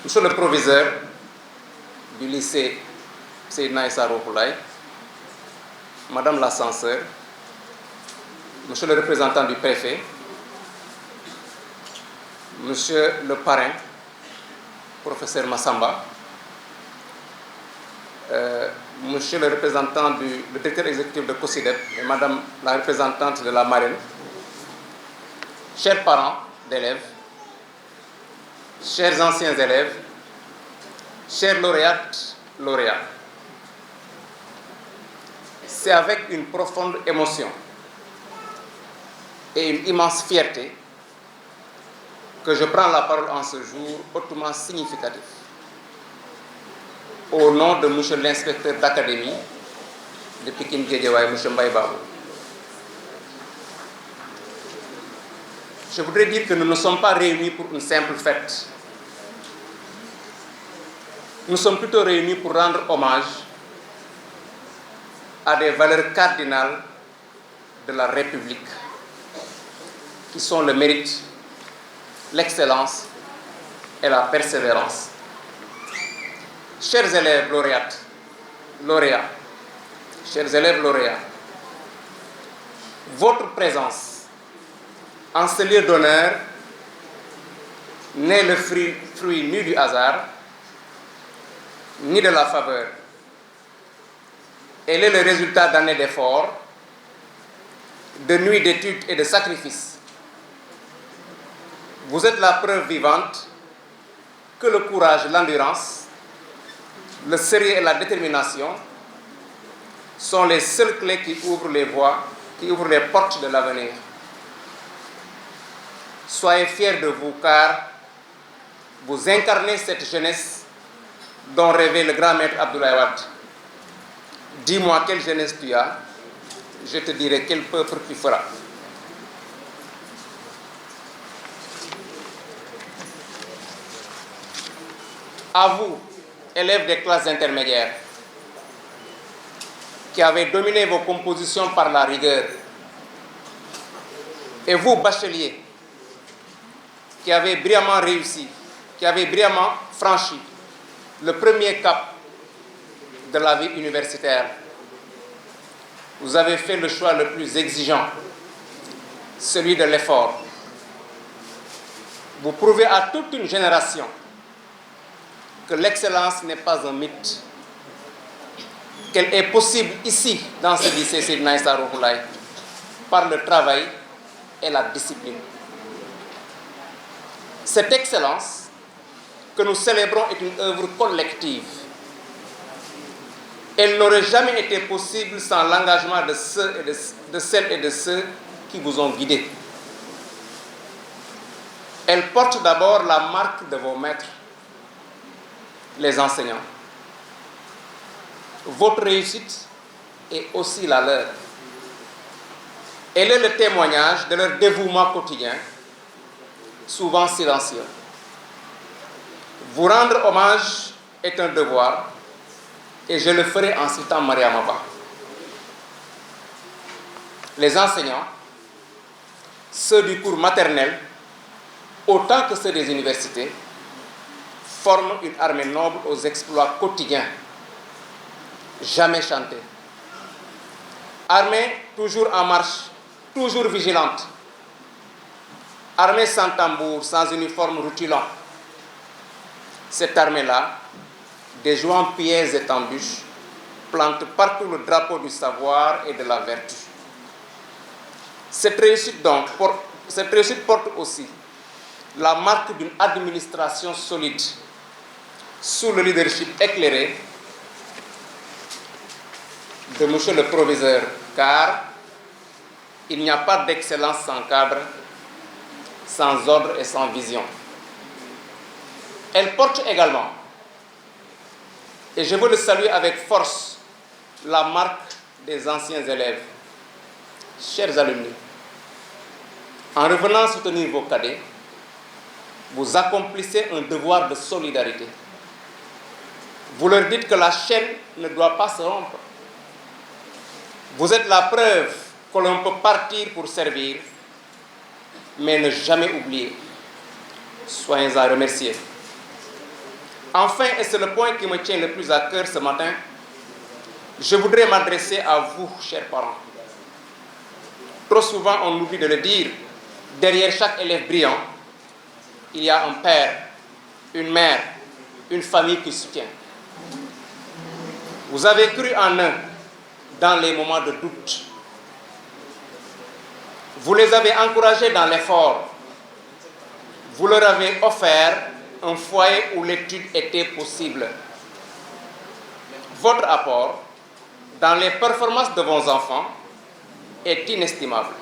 Monsieur le proviseur du lycée Seydina Issa Rouhou Laye, Madame la censeur, Monsieur le représentant du préfet, Monsieur le parrain, professeur Massamba, Monsieur le représentant le directeur exécutif de COSIDEP et Madame la représentante de la marine, chers parents d'élèves, chers anciens élèves, chers lauréates, lauréats, c'est avec une profonde émotion et une immense fierté que je prends la parole en ce jour hautement significatif au nom de Monsieur l'inspecteur d'académie de Pikine Guédiawaye, Monsieur Mbaye Babou. Je voudrais dire que nous ne sommes pas réunis pour une simple fête. Nous sommes plutôt réunis pour rendre hommage à des valeurs cardinales de la République, qui sont le mérite, l'excellence et la persévérance. Chers élèves lauréats, chers élèves lauréats, votre présence en ce lieu d'honneur n'est le fruit ni du hasard, ni de la faveur. Elle est le résultat d'années d'efforts, de nuits d'études et de sacrifices. Vous êtes la preuve vivante que le courage, l'endurance, le sérieux et la détermination sont les seules clés qui ouvrent les voies, qui ouvrent les portes de l'avenir. Soyez fiers de vous car vous incarnez cette jeunesse dont rêvait le grand maître Abdoulaye Wade. Dis-moi quelle jeunesse tu as, je te dirai quel peuple tu feras. À vous, élèves des classes intermédiaires, qui avez dominé vos compositions par la rigueur, et vous, bacheliers, qui avez brillamment réussi, qui avez brillamment franchi le premier cap de la vie universitaire, vous avez fait le choix le plus exigeant, celui de l'effort. Vous prouvez à toute une génération que l'excellence n'est pas un mythe, qu'elle est possible ici, dans ce lycée Seydina Issa Rouhou Laye, par le travail et la discipline. Cette excellence que nous célébrons est une œuvre collective. Elle n'aurait jamais été possible sans l'engagement de celles et de ceux qui vous ont guidés. Elle porte d'abord la marque de vos maîtres, les enseignants. Votre réussite est aussi la leur. Elle est le témoignage de leur dévouement quotidien, souvent silencieux. Vous rendre hommage est un devoir, et je le ferai en citant Mariama Ba. Les enseignants, ceux du cours maternel, autant que ceux des universités, forment une armée noble aux exploits quotidiens, jamais chantés. Armée toujours en marche, toujours vigilante. Armée sans tambour, sans uniforme rutilant. Cette armée-là, déjouant pièges et embûches, plante partout le drapeau du savoir et de la vertu. Cette réussite porte aussi la marque d'une administration solide, sous le leadership éclairé de Monsieur le proviseur, car il n'y a pas d'excellence sans cadre, sans ordre et sans vision. Elle porte également, et je veux le saluer avec force, la marque des anciens élèves. Chers alumni, en revenant soutenir vos cadets, vous accomplissez un devoir de solidarité. Vous leur dites que la chaîne ne doit pas se rompre. Vous êtes la preuve que l'on peut partir pour servir, mais ne jamais oublier. Soyez-en remerciés. Enfin, et c'est le point qui me tient le plus à cœur ce matin, je voudrais m'adresser à vous, chers parents. Trop souvent, on oublie de le dire, derrière chaque élève brillant, il y a un père, une mère, une famille qui soutient. Vous avez cru en eux dans les moments de doute. Vous les avez encouragés dans l'effort. Vous leur avez offert un foyer où l'étude était possible. Votre apport dans les performances de vos enfants est inestimable.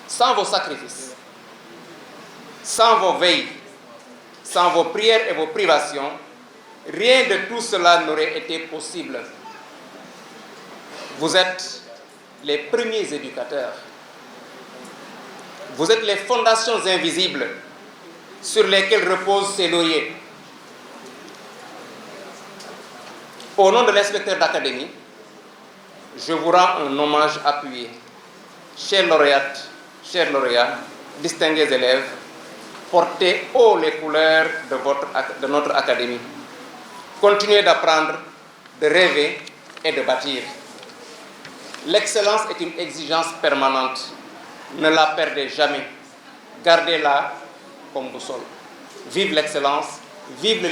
Sans vos sacrifices, sans vos veilles, sans vos prières et vos privations, rien de tout cela n'aurait été possible. Vous êtes les premiers éducateurs. Vous êtes les fondations invisibles sur lesquelles reposent ces lauriers. Au nom de l'inspecteur d'académie, je vous rends un hommage appuyé. Chers lauréates, chers lauréats, distingués élèves, portez haut les couleurs de notre académie. Continuez d'apprendre, de rêver et de bâtir. L'excellence est une exigence permanente. Ne la perdez jamais. Gardez-la comme boussole. Vive l'excellence, vive le